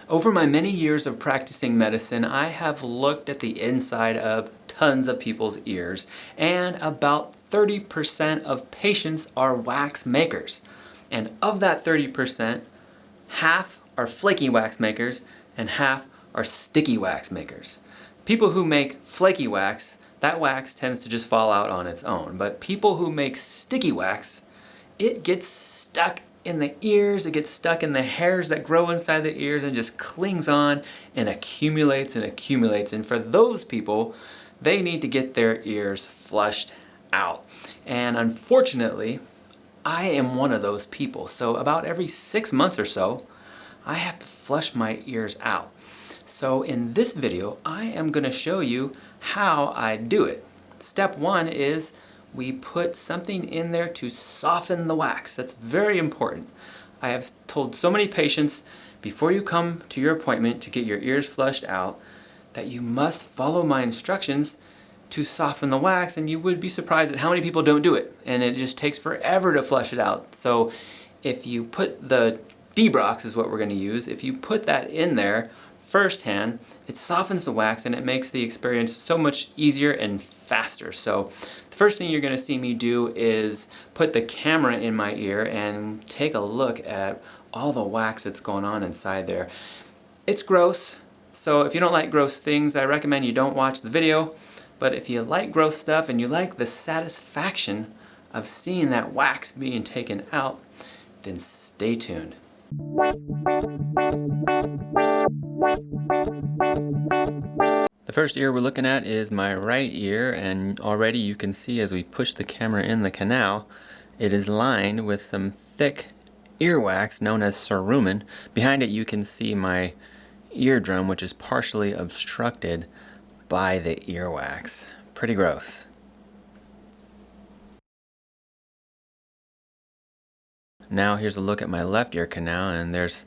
Over my many years of practicing medicine, I have looked at the inside of tons of people's ears, and about 30% of patients are wax makers. And of that 30%, half are flaky wax makers and half are sticky wax makers. People who make flaky wax, that wax tends to just fall out on its own. But people who make sticky wax, it gets stuck in the ears, it gets stuck in the hairs that grow inside the ears and just clings on and accumulates and accumulates. And for those people, they need to get their ears flushed out. And unfortunately, I am one of those people. So about every 6 months or so, I have to flush my ears out. So in this video, I am going to show you how I do it. Step one is we put something in there to soften the wax. That's very important. I have told so many patients before you come to your appointment to get your ears flushed out that you must follow my instructions to soften the wax, and you would be surprised at how many people don't do it, and it just takes forever to flush it out. So if you put the D-Brox is what we're going to use, if you put that in there firsthand, it softens the wax and it makes the experience so much easier and faster. So the first thing you're going to see me do is put the camera in my ear and take a look at all the wax that's going on inside there. It's gross, so if you don't like gross things, I recommend you don't watch the video. But if you like gross stuff and you like the satisfaction of seeing that wax being taken out, then stay tuned. The first ear we're looking at is my right ear, and already you can see as we push the camera in the canal, it is lined with some thick earwax known as cerumen. Behind it you can see my eardrum, which is partially obstructed by the earwax. Pretty gross. Now here's a look at my left ear canal, and there's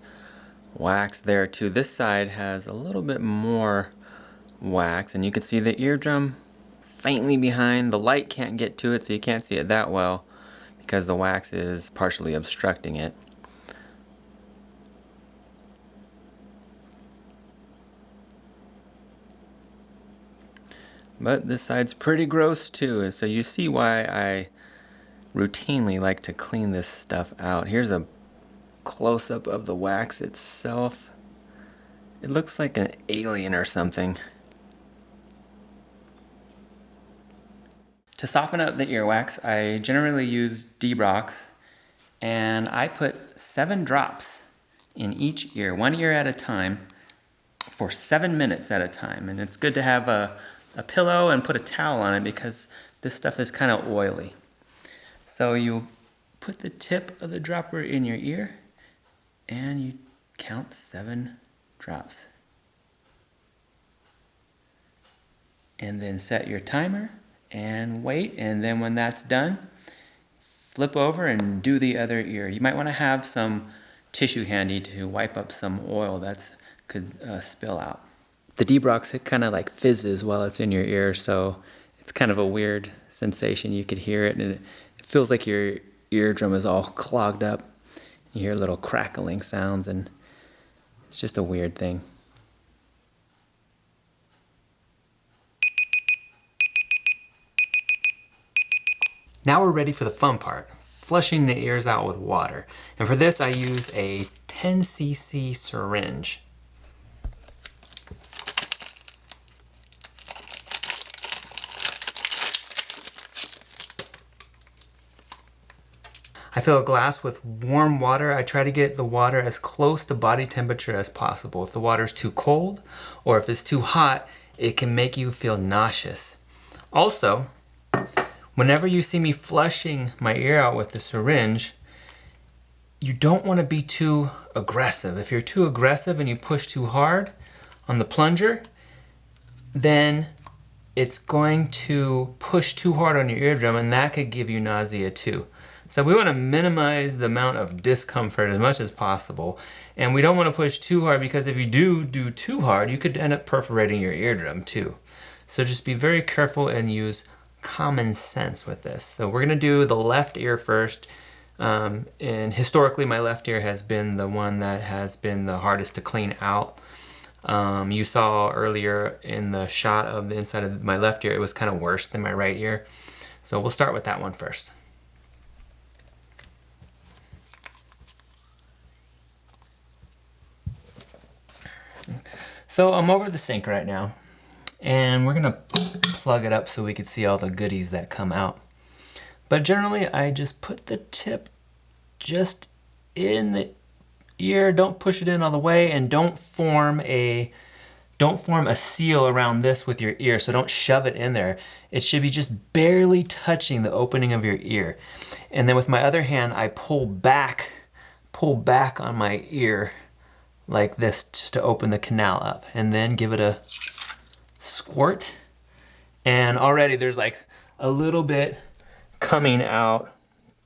wax there too. This side has a little bit more wax, and you can see the eardrum faintly behind. The light can't get to it, so you can't see it that well because the wax is partially obstructing it. But this side's pretty gross too, so you see why I routinely like to clean this stuff out. Here's a close-up of the wax itself. It looks like an alien or something. To soften up the earwax, I generally use D-Brox, and I put 7 drops in each ear, 1 ear at a time, for 7 minutes at a time. And it's good to have a pillow and put a towel on it because this stuff is kind of oily. So you put the tip of the dropper in your ear and you count 7 drops. And then set your timer and wait, and then when that's done, flip over and do the other ear. You might want to have some tissue handy to wipe up some oil that could spill out. The D-Brox, it kind of like fizzes while it's in your ear, so it's kind of a weird sensation. You could hear it, and it feels like your eardrum is all clogged up. You hear little crackling sounds, and it's just a weird thing. Now we're ready for the fun part, flushing the ears out with water. And for this I use a 10 cc syringe. I fill a glass with warm water. I try to get the water as close to body temperature as possible. If the water is too cold or if it's too hot, it can make you feel nauseous. Also, whenever you see me flushing my ear out with the syringe, you don't want to be too aggressive. If you're too aggressive and you push too hard on the plunger, then it's going to push too hard on your eardrum, and that could give you nausea too. So we want to minimize the amount of discomfort as much as possible. And we don't want to push too hard, because if you do too hard, you could end up perforating your eardrum too. So just be very careful and use common sense with this. So we're going to do the left ear first. And historically, my left ear has been the one that has been the hardest to clean out. You saw earlier in the shot of the inside of my left ear, it was kind of worse than my right ear. So we'll start with that one first. So I'm over the sink right now, and we're gonna plug it up so we can see all the goodies that come out. But generally, I just put the tip just in the ear. Don't push it in all the way, and don't form a seal around this with your ear. So don't shove it in there. It should be just barely touching the opening of your ear. And then with my other hand, I pull back on my ear like this, just to open the canal up, and then give it a squirt. And already there's like a little bit coming out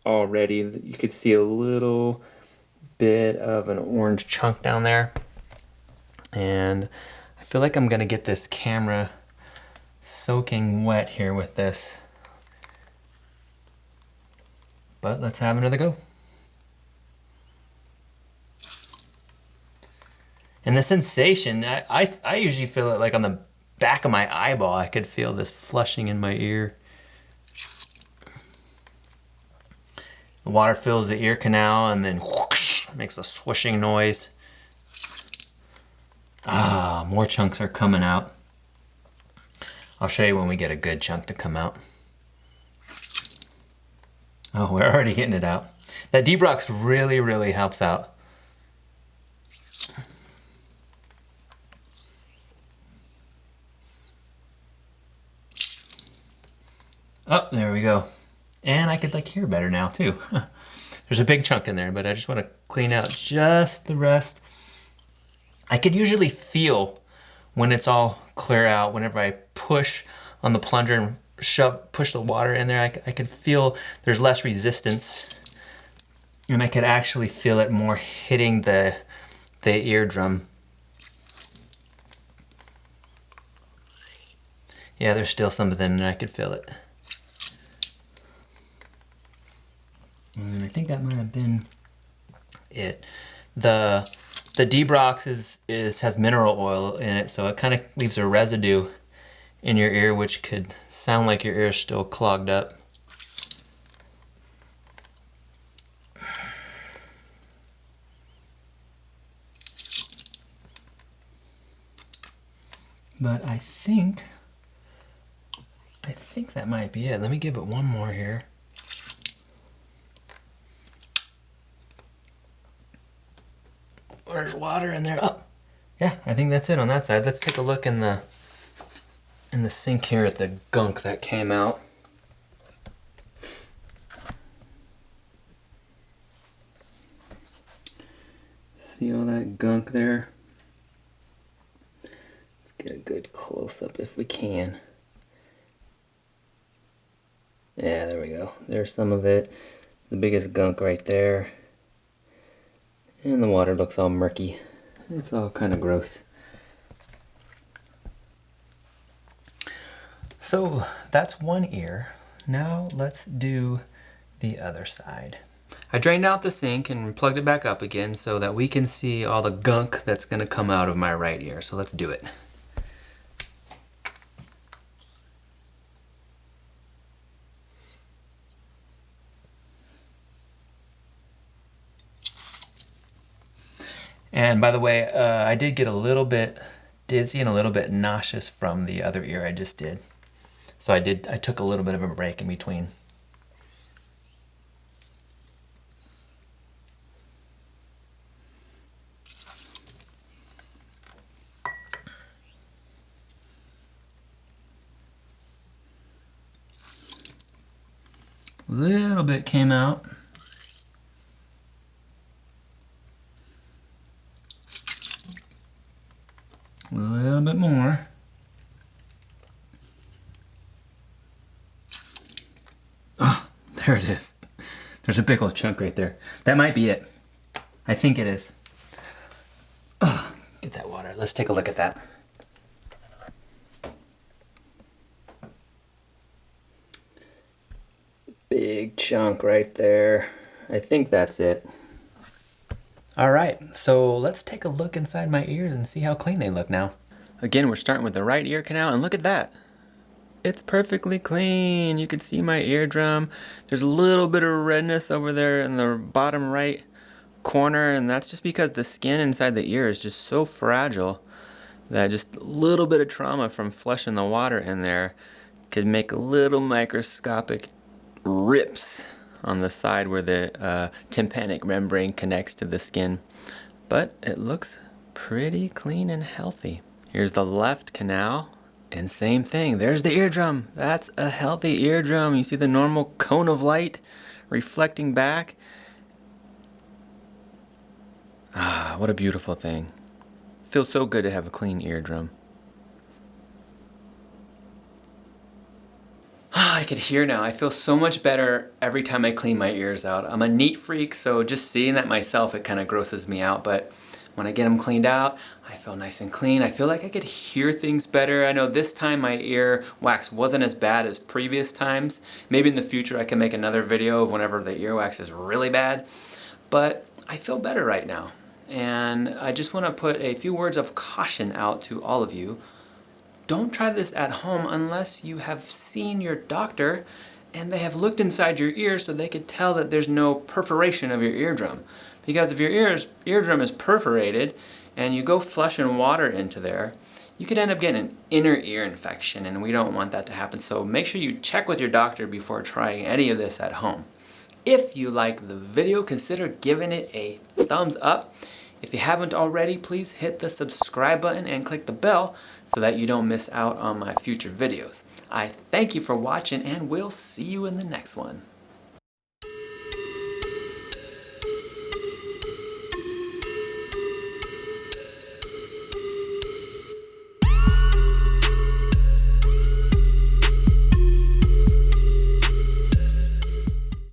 already. You could see a little bit of an orange chunk down there. And I feel like I'm gonna get this camera soaking wet here with this. But let's have another go. And the sensation, I usually feel it like on the back of my eyeball. I could feel this flushing in my ear. The water fills the ear canal and then whoosh, makes a swooshing noise. Ah, more chunks are coming out. I'll show you when we get a good chunk to come out. Oh, we're already getting it out. That Debrox really, really helps out. Oh, there we go. And I could like hear better now too. There's a big chunk in there, but I just want to clean out just the rest. I can usually feel when it's all clear out, whenever I push on the plunger and push the water in there, I can feel there's less resistance. And I could actually feel it more hitting the eardrum. Yeah, there's still some of them, and I could feel it. And I think that might have been it. The Debrox has mineral oil in it, so it kind of leaves a residue in your ear, which could sound like your ear is still clogged up. But I think that might be it. Let me give it one more here. There's water in there. Oh, yeah, I think that's it on that side. Let's take a look in the sink here at the gunk that came out. See all that gunk there? Let's get a good close-up if we can. Yeah, there we go. There's some of it. The biggest gunk right there. And the water looks all murky. It's all kind of gross. So that's one ear. Now let's do the other side. I drained out the sink and plugged it back up again so that we can see all the gunk that's going to come out of my right ear. So let's do it. And by the way, I did get a little bit dizzy and a little bit nauseous from the other ear I just did. So I took a little bit of a break in between. A little bit came out. A little bit more. Oh, there it is. There's a big old chunk right there. That might be it. I think it is. Oh, get that water. Let's take a look at that. Big chunk right there. I think that's it. All right, so let's take a look inside my ears and see how clean they look now. Again, we're starting with the right ear canal, and look at that. It's perfectly clean. You can see my eardrum. There's a little bit of redness over there in the bottom right corner, and that's just because the skin inside the ear is just so fragile that just a little bit of trauma from flushing the water in there could make little microscopic rips on the side where the tympanic membrane connects to the skin. But it looks pretty clean and healthy. Here's the left canal, and same thing. There's the eardrum. That's a healthy eardrum. You see the normal cone of light reflecting back. Ah, what a beautiful thing. Feels so good to have a clean eardrum. I could hear now. I feel so much better every time I clean my ears out. I'm a neat freak, so just seeing that myself, it kind of grosses me out. But when I get them cleaned out, I feel nice and clean. I feel like I could hear things better. I know this time my ear wax wasn't as bad as previous times. Maybe in the future I can make another video of whenever the ear wax is really bad. But I feel better right now. And I just want to put a few words of caution out to all of you. Don't try this at home unless you have seen your doctor and they have looked inside your ear so they could tell that there's no perforation of your eardrum. Because if your eardrum is perforated and you go flushing water into there, you could end up getting an inner ear infection, and we don't want that to happen. So make sure you check with your doctor before trying any of this at home. If you like the video, consider giving it a thumbs up. If you haven't already, please hit the subscribe button and click the bell so that you don't miss out on my future videos. I thank you for watching, and we'll see you in the next one.